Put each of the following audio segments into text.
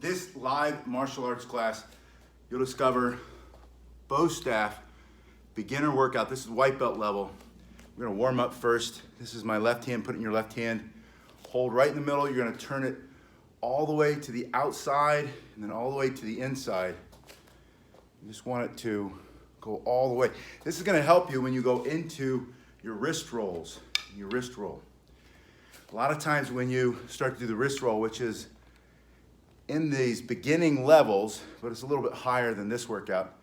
this live martial arts class, you'll discover bow staff, beginner workout. This is white belt level. We're gonna warm up first. This is my left hand, put it in your left hand. Hold right in the middle. You're gonna turn it all the way to the outside and then all the way to the inside. You just want it to go all the way. This is gonna help you when you go into your wrist rolls, your wrist roll. A lot of times when you start to do the wrist roll, which is in these beginning levels, but it's a little bit higher than this workout,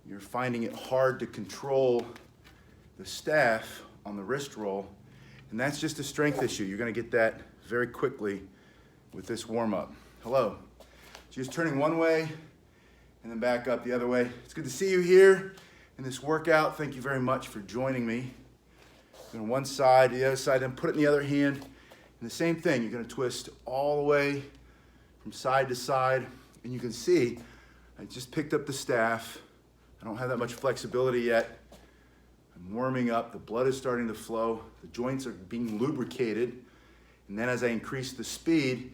you're finding it hard to control the staff on the wrist roll, and that's just a strength issue. You're gonna get that very quickly with this warm-up. Hello. So just turning one way and then back up the other way. It's good to see you here in this workout. Thank you very much for joining me. On one side, the other side, then put it in the other hand. And the same thing, you're gonna twist all the way from side to side. And you can see, I just picked up the staff. I don't have that much flexibility yet. I'm warming up, the blood is starting to flow, the joints are being lubricated. And then as I increase the speed,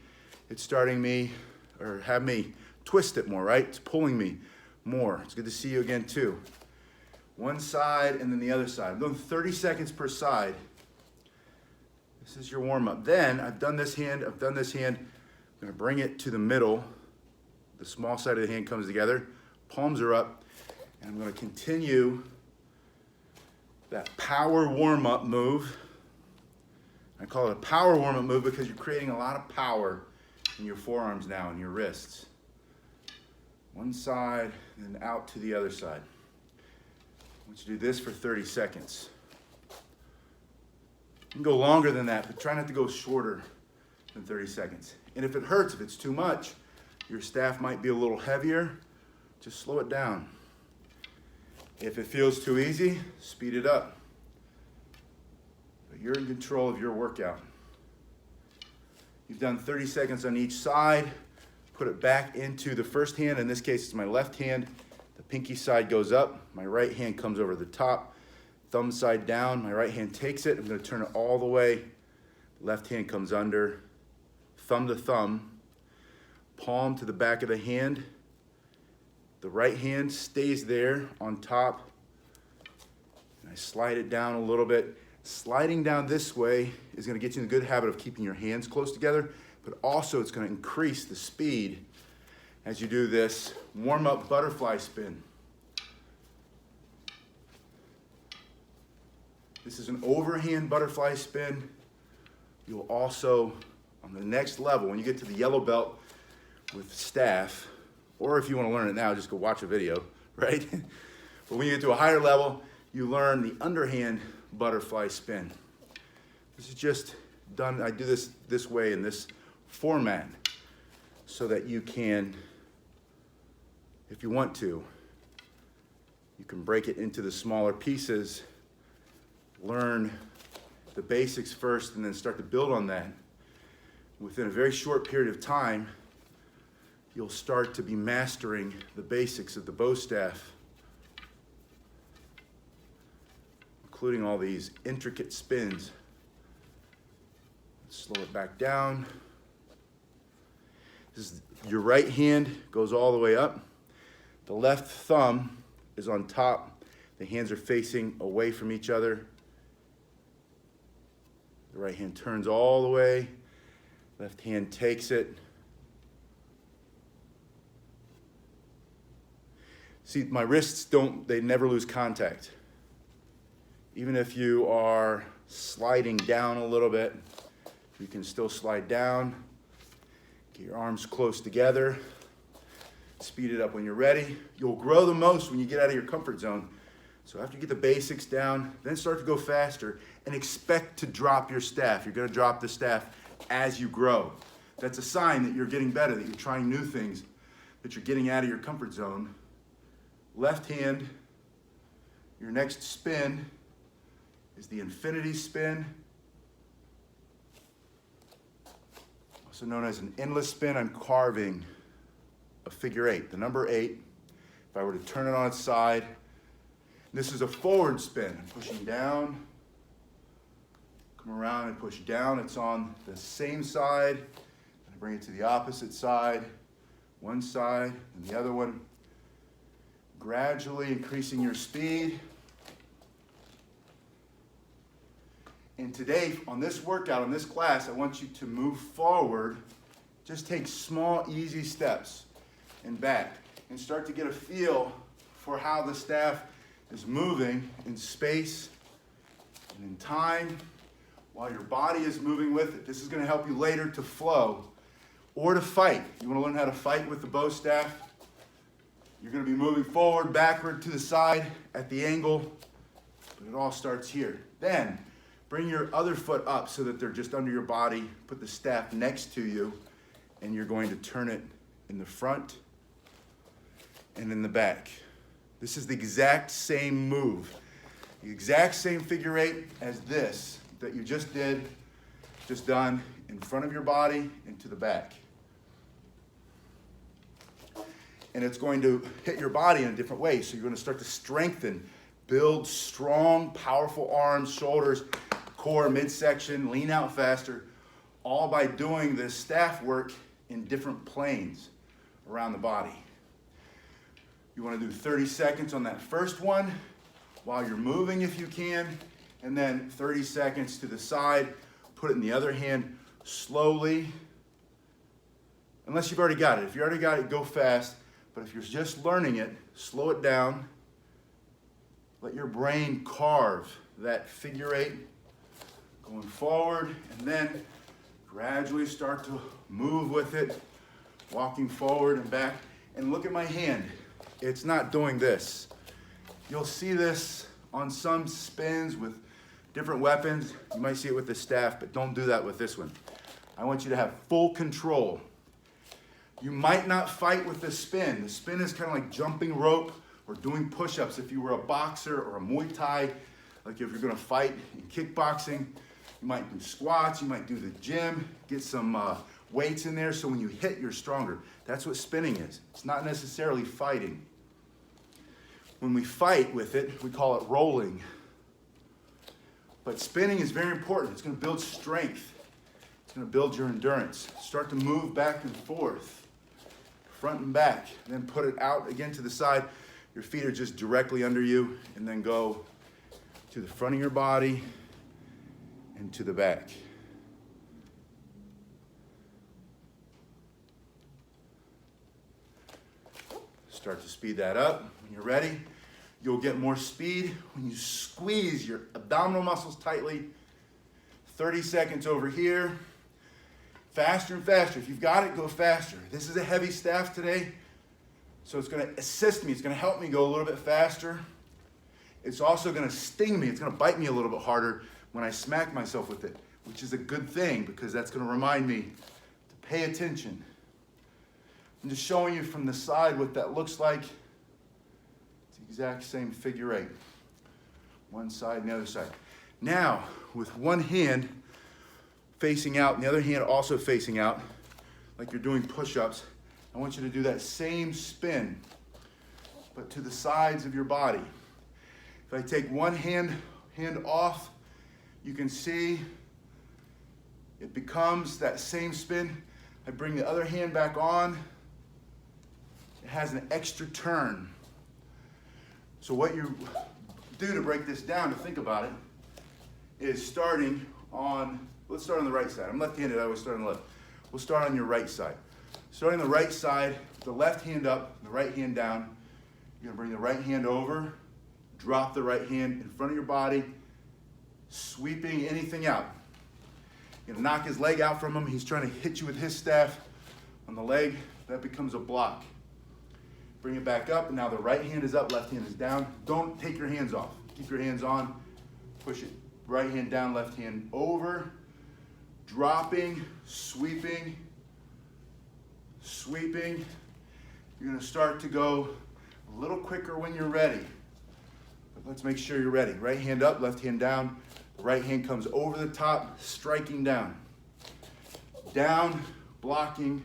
it's starting me, or have me twist it more, right? It's pulling me more. It's good to see you again too. One side and then the other side. I'm doing 30 seconds per side. This is your warm up. Then I've done this hand. I'm gonna bring it to the middle. The small side of the hand comes together. Palms are up. And I'm gonna continue that power warm up move. I call it a power warm up move because you're creating a lot of power in your forearms now and your wrists. One side and then out to the other side. I want you to do this for 30 seconds. You can go longer than that, but try not to go shorter than 30 seconds. And if it hurts, if it's too much, your staff might be a little heavier, just slow it down. If it feels too easy, speed it up. But you're in control of your workout. You've done 30 seconds on each side. Put it back into the first hand. In this case, it's my left hand. The pinky side goes up, my right hand comes over the top, thumb side down, my right hand takes it, I'm gonna turn it all the way, left hand comes under, thumb to thumb, palm to the back of the hand, the right hand stays there on top, and I slide it down a little bit. Sliding down this way is gonna get you in the good habit of keeping your hands close together, but also it's gonna increase the speed as you do this warm-up butterfly spin. This is an overhand butterfly spin. You'll also, on the next level, when you get to the yellow belt with staff, or if you want to learn it now, just go watch a video, right? But when you get to a higher level, you learn the underhand butterfly spin. This is just done, I do this way in this format so that you can, if you want to, you can break it into the smaller pieces, learn the basics first, and then start to build on that. Within a very short period of time, you'll start to be mastering the basics of the bow staff, including all these intricate spins. Slow it back down. Your right hand goes all the way up. The left thumb is on top. The hands are facing away from each other. The right hand turns all the way. Left hand takes it. See, my wrists they never lose contact. Even if you are sliding down a little bit, you can still slide down. Get your arms close together. Speed it up when you're ready. You'll grow the most when you get out of your comfort zone. So after you get the basics down, then start to go faster and expect to drop your staff. You're gonna drop the staff as you grow. That's a sign that you're getting better, that you're trying new things, that you're getting out of your comfort zone. Left hand, your next spin is the infinity spin, also known as an endless spin. I'm carving a figure eight, the number 8. If I were to turn it on its side, this is a forward spin. I'm pushing down, come around and push down. It's on the same side. I bring it to the opposite side. One side and the other one. Gradually increasing your speed. And today, on this workout, on this class, I want you to move forward. Just take small, easy steps and back. And start to get a feel for how the staff is moving in space and in time while your body is moving with it. This is going to help you later to flow or to fight. You want to learn how to fight with the bow staff? You're going to be moving forward, backward, to the side, at the angle, but it all starts here. Then, bring your other foot up so that they're just under your body. Put the staff next to you, and you're going to turn it in the front and in the back. This is the exact same move, the exact same figure eight as this that you just did, just done in front of your body and to the back. And it's going to hit your body in a different way. So you're going to start to strengthen, build strong, powerful arms, shoulders, core, midsection, lean out faster, all by doing this staff work in different planes around the body. You want to do 30 seconds on that first one while you're moving if you can, and then 30 seconds to the side. Put it in the other hand slowly, unless you've already got it. If you already got it, go fast. But if you're just learning it, slow it down. Let your brain carve that figure eight going forward, and then gradually start to move with it, walking forward and back. And look at my hand. It's not doing this. You'll see this on some spins with different weapons. You might see it with the staff, but don't do that with this one. I want you to have full control. You might not fight with the spin. The spin is kind of like jumping rope or doing push-ups if you were a boxer or a Muay Thai. Like if you're gonna fight in kickboxing, you might do squats, you might do the gym, get some weights in there so when you hit, you're stronger. That's what spinning is. It's not necessarily fighting. When we fight with it, we call it rolling. But spinning is very important. It's gonna build strength. It's gonna build your endurance. Start to move back and forth, front and back, and then put it out again to the side. Your feet are just directly under you, and then go to the front of your body and to the back. Start to speed that up. When you're ready, you'll get more speed when you squeeze your abdominal muscles tightly. 30 seconds over here. Faster and faster. If you've got it, go faster. This is a heavy staff today, so it's going to assist me. It's going to help me go a little bit faster. It's also going to sting me. It's going to bite me a little bit harder when I smack myself with it, which is a good thing because that's going to remind me to pay attention. I'm just showing you from the side what that looks like. It's the exact same figure eight. One side and the other side. Now, with one hand facing out and the other hand also facing out, like you're doing push-ups, I want you to do that same spin, but to the sides of your body. If I take one hand off, you can see it becomes that same spin. I bring the other hand back on. It has an extra turn. So what you do to break this down, to think about it, is starting on, let's start on the right side. I'm left-handed, I always start on the left. We'll start on your right side. Starting on the right side, the left hand up, the right hand down. You're gonna bring the right hand over, drop the right hand in front of your body, sweeping anything out. You're gonna knock his leg out from him. He's trying to hit you with his staff on the leg. That becomes a block. Bring it back up, and now the right hand is up, left hand is down. Don't take your hands off. Keep your hands on. Push it. Right hand down, left hand over. Dropping, sweeping, sweeping. You're gonna start to go a little quicker when you're ready. But let's make sure you're ready. Right hand up, left hand down. The right hand comes over the top, striking down. Down, blocking,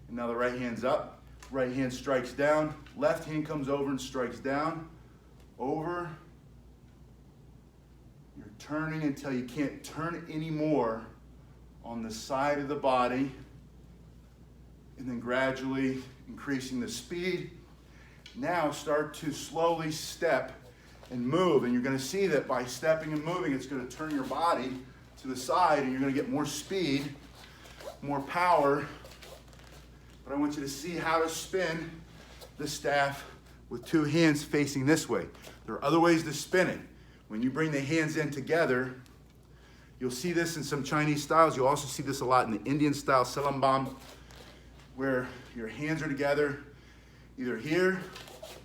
and now the right hand's up. Right hand strikes down. Left hand comes over and strikes down. Over. You're turning until you can't turn anymore on the side of the body. and then gradually increasing the speed. Now start to slowly step and move, and you're going to see that by stepping and moving, it's going to turn your body to the side, and you're going to get more speed, more power. But I want you to see how to spin the staff with two hands facing this way. There are other ways to spin it. When you bring the hands in together, you'll see this in some Chinese styles. You'll also see this a lot in the Indian style, Silambam, where your hands are together, either here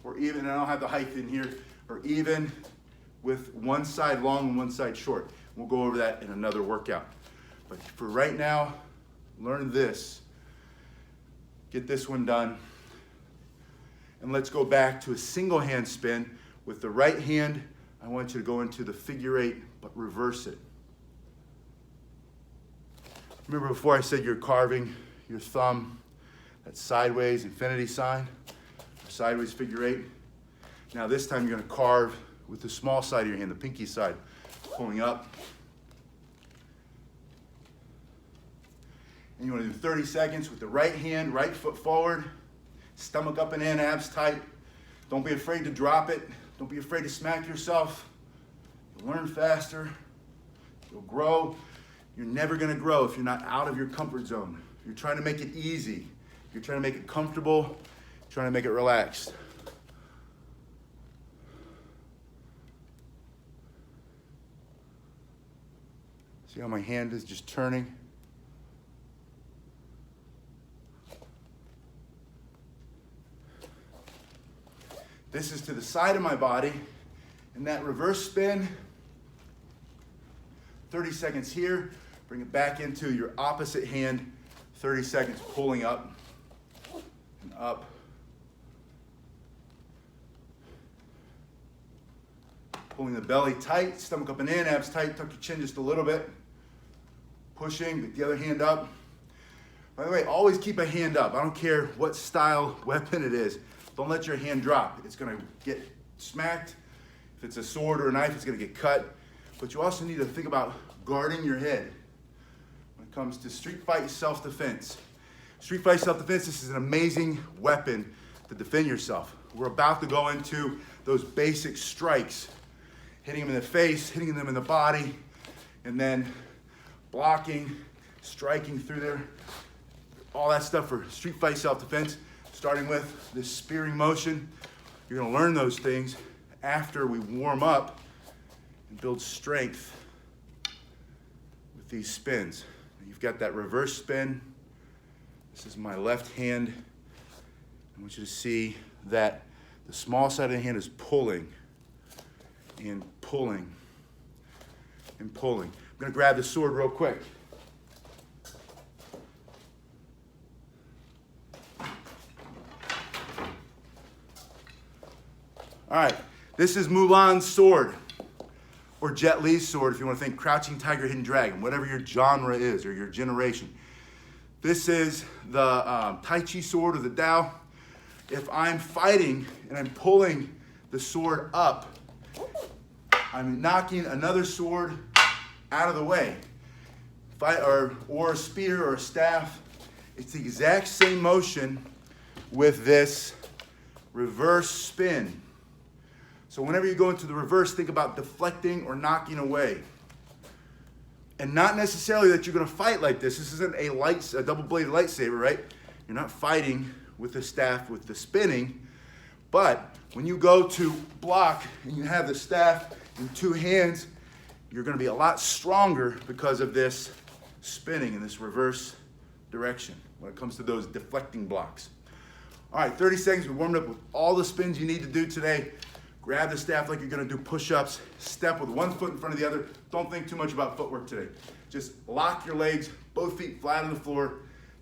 or even, and I don't have the height in here, or even with one side long and one side short. We'll go over that in another workout. But for right now, learn this. Get this one done. And let's go back to a single hand spin. With the right hand, I want you to go into the figure eight, but reverse it. Remember before I said you're carving your thumb, that sideways infinity sign, or sideways figure eight? Now this time you're going to carve with the small side of your hand, the pinky side, pulling up. And you want to do 30 seconds with the right hand, right foot forward, stomach up and in, abs tight. Don't be afraid to drop it. Don't be afraid to smack yourself. You'll learn faster. You'll grow. You're never going to grow if you're not out of your comfort zone. You're trying to make it easy. You're trying to make it comfortable. You're trying to make it relaxed. See how my hand is just turning? This is to the side of my body, and that reverse spin, 30 seconds here, bring it back into your opposite hand, 30 seconds pulling up and up. Pulling the belly tight, stomach up and in, abs tight, tuck your chin just a little bit. Pushing, get the other hand up. By the way, always keep a hand up. I don't care what style weapon it is. Don't let your hand drop. It's gonna get smacked. If it's a sword or a knife, it's gonna get cut. But you also need to think about guarding your head when it comes to street fight self-defense. Street fight self-defense, this is an amazing weapon to defend yourself. We're about to go into those basic strikes, hitting them in the face, hitting them in the body, and then blocking, striking through there, all that stuff for street fight self-defense, starting with this spearing motion. You're gonna learn those things after we warm up and build strength with these spins. You've got that reverse spin. This is my left hand. I want you to see that the small side of the hand is pulling and pulling and pulling. I'm gonna grab the sword real quick. All right, this is Mulan's sword, or Jet Li's sword if you want to think Crouching Tiger, Hidden Dragon, whatever your genre is or your generation. This is the Tai Chi sword or the Dao. If I'm fighting and I'm pulling the sword up, I'm knocking another sword out of the way. Or a spear or a staff. It's the exact same motion with this reverse spin. So whenever you go into the reverse, think about deflecting or knocking away. And not necessarily that you're gonna fight like this. This isn't a double-bladed lightsaber, right? You're not fighting with the staff with the spinning, but when you go to block and you have the staff in two hands, you're gonna be a lot stronger because of this spinning in this reverse direction when it comes to those deflecting blocks. All right, 30 seconds, we warmed up with all the spins you need to do today. Grab the staff like you're gonna do push-ups, step with one foot in front of the other. Don't think too much about footwork today. Just lock your legs, both feet flat on the floor,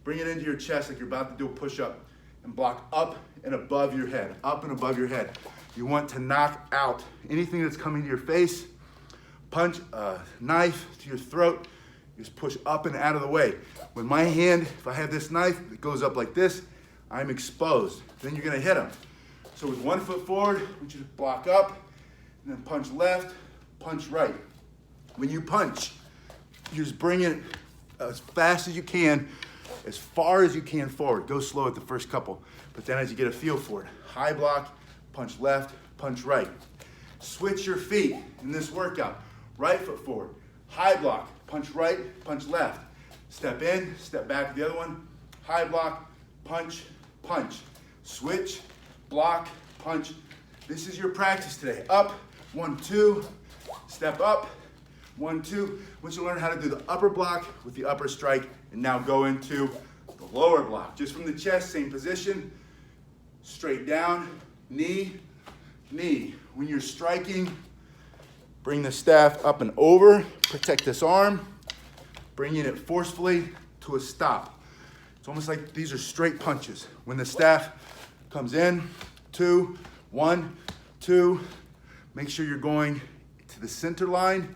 bring it into your chest like you're about to do a push-up, and block up and above your head, up and above your head. You want to knock out anything that's coming to your face, punch a knife to your throat, just push up and out of the way. With my hand, if I have this knife, it goes up like this, I'm exposed. Then you're gonna hit them. So with one foot forward, I want you to block up, and then punch left, punch right. When you punch, you just bring it as fast as you can as far as you can forward. Go slow at the first couple, but then as you get a feel for it, high block, punch left, punch right. Switch your feet in this workout. Right foot forward, high block, punch right, punch left. Step in, step back to the other one, high block, punch, punch. Switch, block, punch. This is your practice today. Up, 1, 2, step up, 1, 2. Once you learn how to do the upper block with the upper strike, and now go into the lower block. Just from the chest, same position, straight down, knee, knee. When you're striking, bring the staff up and over, protect this arm, bringing it forcefully to a stop. It's almost like these are straight punches. When the staff comes in, 2, 1, 2, make sure you're going to the center line,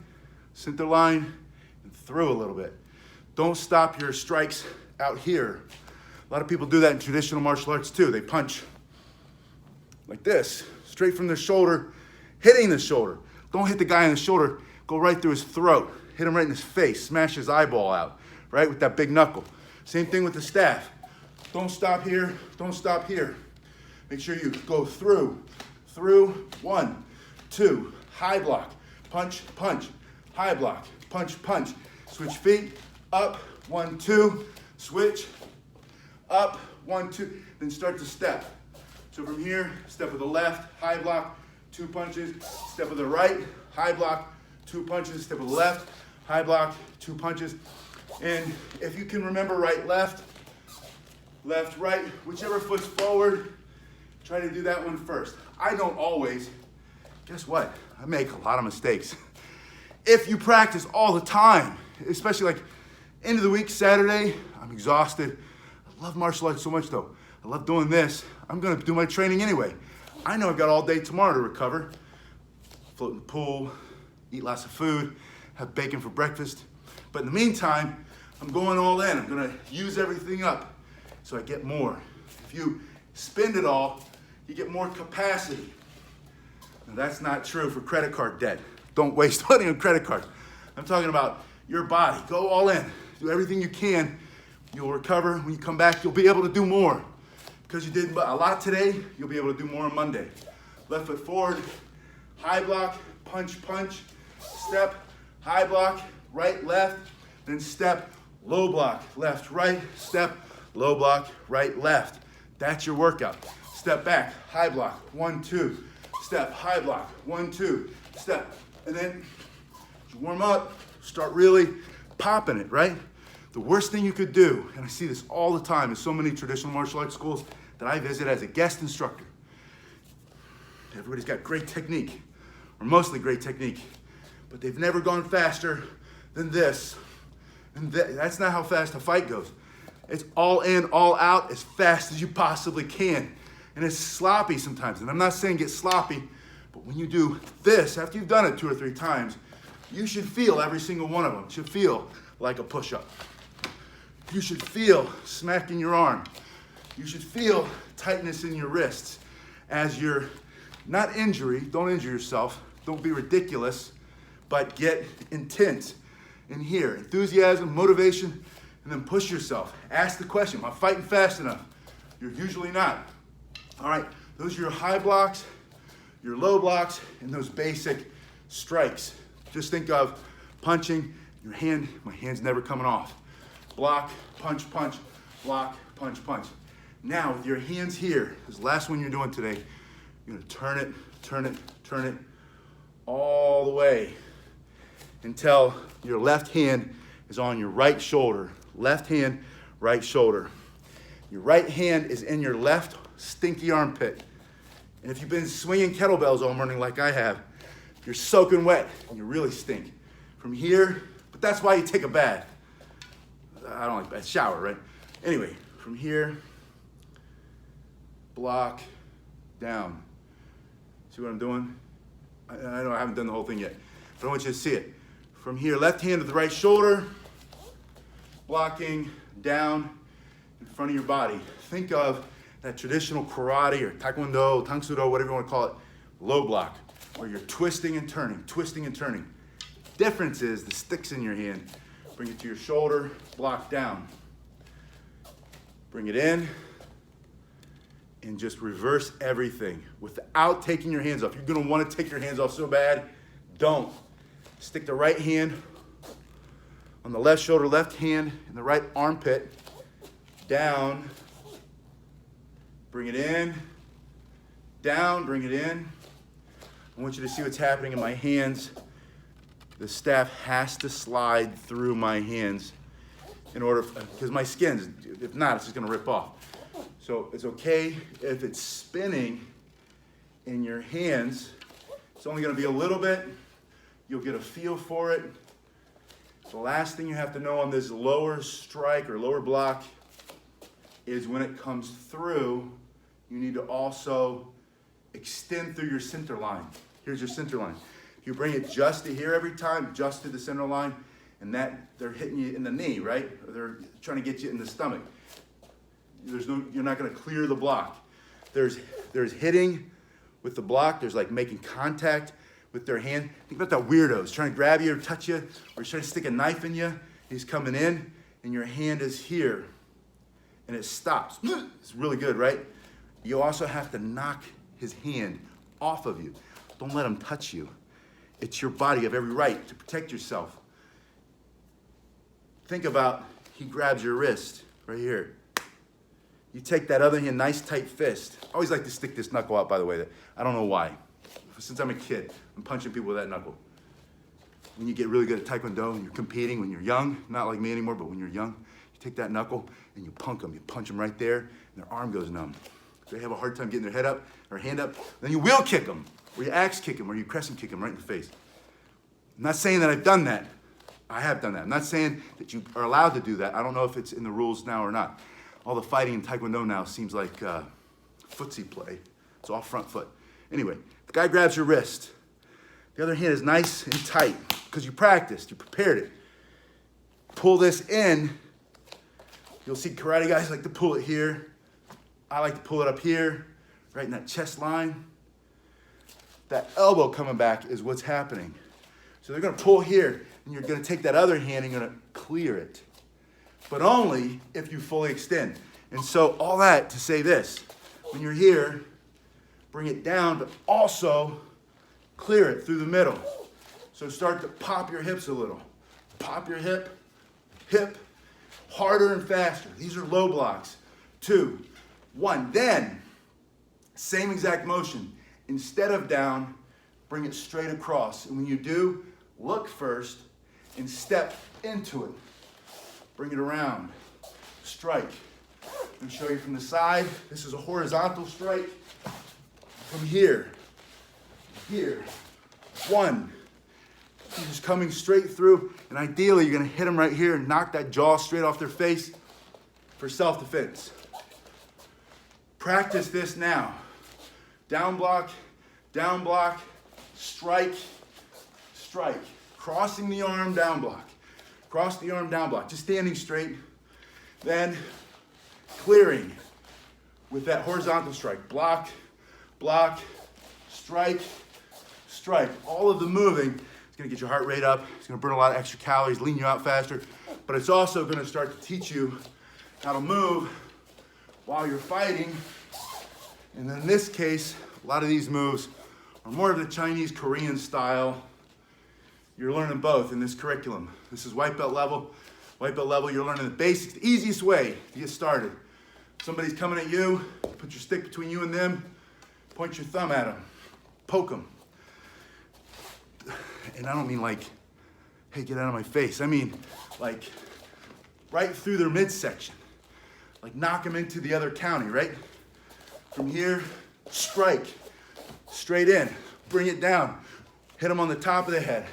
and through a little bit. Don't stop your strikes out here. A lot of people do that in traditional martial arts too. They punch like this, straight from their shoulder, hitting the shoulder. Don't hit the guy in the shoulder, go right through his throat. Hit him right in his face, smash his eyeball out, right, with that big knuckle. Same thing with the staff. Don't stop here, don't stop here. Make sure you go through, 1, 2, high block, punch, punch, high block, punch, punch. Switch feet, up, 1, 2, switch, up, 1, 2, then start to step. So from here, step with the left, high block, 2 punches, step with the right, high block, 2 punches, step with the left, high block, 2 punches. And if you can remember right, left, right, whichever foot's forward, try to do that one first. I don't always. Guess what? I make a lot of mistakes. If you practice all the time, especially like end of the week, Saturday, I'm exhausted. I love martial arts so much though. I love doing this. I'm gonna do my training anyway. I know I've got all day tomorrow to recover. Float in the pool, eat lots of food, have bacon for breakfast. But in the meantime, I'm going all in. I'm gonna use everything up so I get more. If you spend it all, you get more capacity. Now that's not true for credit card debt. Don't waste money on credit cards. I'm talking about your body. Go all in. Do everything you can. You'll recover. When you come back, you'll be able to do more. Because you did a lot today, you'll be able to do more on Monday. Left foot forward, high block, punch, punch, step, high block, right, left, then step, low block, left, right, step, low block, right, left. That's your workout. Step back, high block, 1, 2, step, high block, 1, 2, step. And then as you warm up, start really popping it, right? The worst thing you could do, and I see this all the time in so many traditional martial arts schools that I visit as a guest instructor. Everybody's got great technique, or mostly great technique, but they've never gone faster than this. And that's not how fast a fight goes. It's all in, all out, as fast as you possibly can. And it's sloppy sometimes. And I'm not saying get sloppy, but when you do this, after you've done it 2 or 3 times, you should feel every single one of them. It should feel like a push-up. You should feel smack in your arm. You should feel tightness in your wrists as you're not injury, don't injure yourself, don't be ridiculous, but get intense in here. Enthusiasm, motivation, and then push yourself. Ask the question, am I fighting fast enough? You're usually not. All right, those are your high blocks, your low blocks, and those basic strikes. Just think of punching, your hand, my hand's never coming off. Block, punch, punch, block, punch, punch. Now with your hands here, this last one you're doing today, you're gonna turn it, turn it, turn it all the way until your left hand is on your right shoulder. Left hand, right shoulder. Your right hand is in your left stinky armpit. And if you've been swinging kettlebells all morning like I have, you're soaking wet and you really stink. From here, but that's why you take a bath. I don't like bath, shower, right? Anyway, from here, block, down. See what I'm doing? I know I haven't done the whole thing yet, but I want you to see it. From here, left hand to the right shoulder, blocking down in front of your body. Think of that traditional karate or taekwondo, tang soo do, whatever you want to call it, low block, where you're twisting and turning, twisting and turning. Difference is the stick's in your hand. Bring it to your shoulder, block down. Bring it in, and just reverse everything without taking your hands off. You're gonna wanna take your hands off so bad, don't. Stick the right hand on the left shoulder, left hand in the right armpit, down, bring it in, down, bring it in. I want you to see what's happening in my hands. The staff has to slide through my hands in order, because my skin's, if not, it's just gonna rip off. So it's okay if it's spinning in your hands. It's only gonna be a little bit. You'll get a feel for it. The last thing you have to know on this lower strike or lower block is when it comes through, you need to also extend through your center line. Here's your center line. You bring it just to here every time, just to the center line, and that they're hitting you in the knee, right? Or they're trying to get you in the stomach. You're not gonna clear the block. There's hitting with the block, there's like making contact with their hand. Think about that weirdo. He's trying to grab you or touch you, or he's trying to stick a knife in you. He's coming in, and your hand is here, and it stops. It's really good, right? You also have to knock his hand off of you. Don't let him touch you. It's your body. You have every right to protect yourself. Think about, he grabs your wrist right here. You take that other hand, nice tight fist. I always like to stick this knuckle out, by the way. I don't know why. Since I'm a kid, I'm punching people with that knuckle. When you get really good at Taekwondo and you're competing, when you're young, not like me anymore, but when you're young, you take that knuckle and you punk them. You punch them right there, and their arm goes numb. They have a hard time getting their head up or hand up. Then you wheel kick them, or you axe kick them, or you crescent kick them right in the face. I'm not saying that I've done that. I have done that. I'm not saying that you are allowed to do that. I don't know if it's in the rules now or not. All the fighting in Taekwondo now seems like footsie play. It's all front foot. Anyway, the guy grabs your wrist. The other hand is nice and tight because you practiced, you prepared it. Pull this in. You'll see karate guys like to pull it here. I like to pull it up here, right in that chest line. That elbow coming back is what's happening. So they're gonna pull here, and you're gonna take that other hand and you're gonna clear it. But only if you fully extend. And so all that to say this, when you're here, bring it down, but also clear it through the middle. So start to pop your hips a little. Pop your hip, harder and faster. These are low blocks. 2, 1. Then, same exact motion. Instead of down, bring it straight across. And when you do, look first and step into it. Bring it around. Strike. Let me show you from the side. This is a horizontal strike. From here. 1. You're just coming straight through, and ideally you're gonna hit them right here and knock that jaw straight off their face for self-defense. Practice this now. Down block, strike, strike. Crossing the arm, down block. Cross the arm, down block. Just standing straight. Then clearing with that horizontal strike. Block, strike, strike. All of the moving is gonna get your heart rate up. It's gonna burn a lot of extra calories, lean you out faster, but it's also gonna start to teach you how to move while you're fighting. And in this case, a lot of these moves are more of the Chinese, Korean style. You're learning both in this curriculum. This is white belt level. White belt level, you're learning the basics, the easiest way to get started. Somebody's coming at you, put your stick between you and them, point your thumb at them, poke them. And I don't mean like, hey, get out of my face. I mean like right through their midsection. Like knock them into the other county, right? From here, strike, straight in, bring it down, hit them on the top of the head,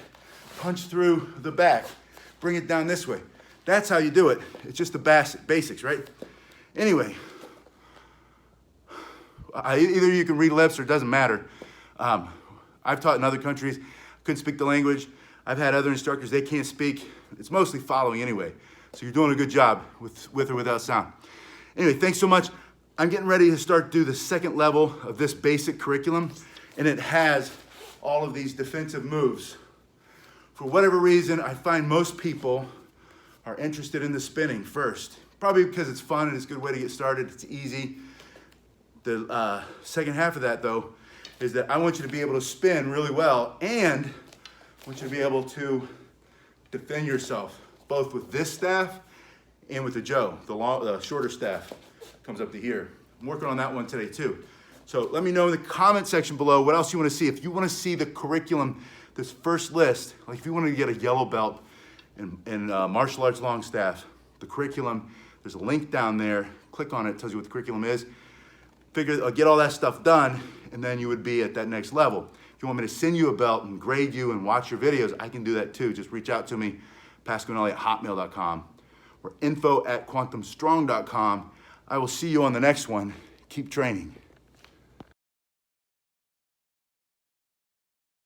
punch through the back, bring it down this way. That's how you do it. It's just the basics, right? Anyway, either you can read lips or it doesn't matter. I've taught in other countries, couldn't speak the language. I've had other instructors, they can't speak. It's mostly following anyway. So you're doing a good job with or without sound. Anyway, thanks so much. I'm getting ready to start do the second level of this basic curriculum, and it has all of these defensive moves. For whatever reason, I find most people are interested in the spinning first. probably because it's fun and it's a good way to get started. It's easy. The second half of that, though, is that I want you to be able to spin really well, and I want you to be able to defend yourself, both with this staff and with the Joe, the shorter staff. Comes up to here. I'm working on that one today, too. So let me know in the comment section below what else you want to see. If you want to see the curriculum, this first list, like if you want to get a yellow belt in martial arts long staff, the curriculum, there's a link down there. Click on it, it tells you what the curriculum is. Get all that stuff done, and then you would be at that next level. If you want me to send you a belt and grade you and watch your videos, I can do that too. Just reach out to me, pasquinelli@hotmail.com or info@quantumstrong.com. I will see you on the next one. Keep training.